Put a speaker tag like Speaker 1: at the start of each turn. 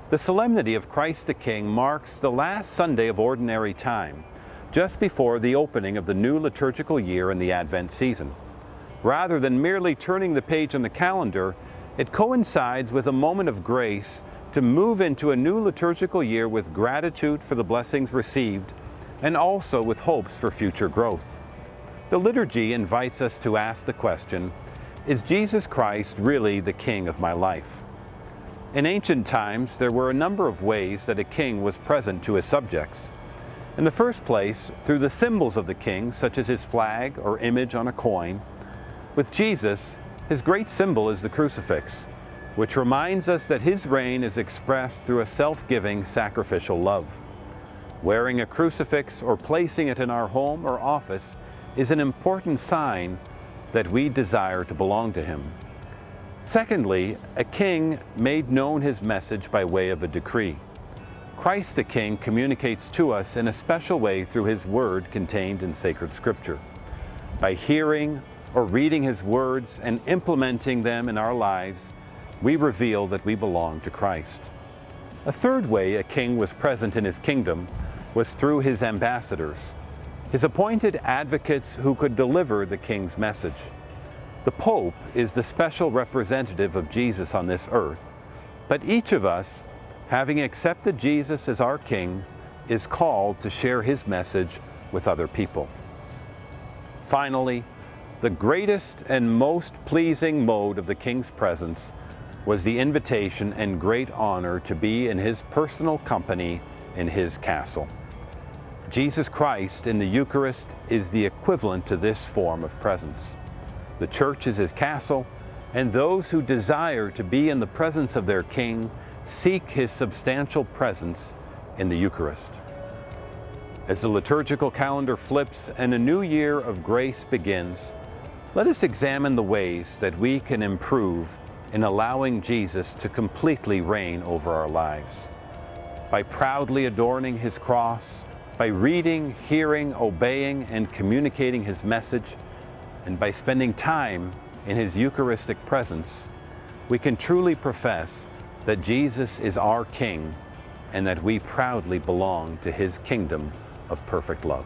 Speaker 1: The Solemnity of Christ the King marks the last Sunday of Ordinary Time, just before the opening of the new liturgical year in the Advent season. Rather than merely turning the page on the calendar, it coincides with a moment of grace to move into a new liturgical year with gratitude for the blessings received and also with hopes for future growth. The liturgy invites us to ask the question, is Jesus Christ really the King of my life? In ancient times, there were a number of ways that a king was present to his subjects. In the first place, through the symbols of the king, such as his flag or image on a coin. With Jesus, his great symbol is the crucifix, which reminds us that his reign is expressed through a self-giving, sacrificial love. Wearing a crucifix or placing it in our home or office is an important sign that we desire to belong to him. Secondly, a king made known his message by way of a decree. Christ the King communicates to us in a special way through his word contained in sacred scripture. By hearing or reading his words and implementing them in our lives, we reveal that we belong to Christ. A third way a king was present in his kingdom was through his ambassadors, his appointed advocates who could deliver the king's message. The Pope is the special representative of Jesus on this earth, but each of us, having accepted Jesus as our King, is called to share his message with other people. Finally, the greatest and most pleasing mode of the King's presence was the invitation and great honor to be in his personal company in his castle. Jesus Christ in the Eucharist is the equivalent to this form of presence. The church is his castle, and those who desire to be in the presence of their King seek his substantial presence in the Eucharist. As the liturgical calendar flips and a new year of grace begins, let us examine the ways that we can improve in allowing Jesus to completely reign over our lives. By proudly adorning his cross, by reading, hearing, obeying, and communicating his message, and by spending time in his Eucharistic presence, we can truly profess that Jesus is our King and that we proudly belong to his kingdom of perfect love.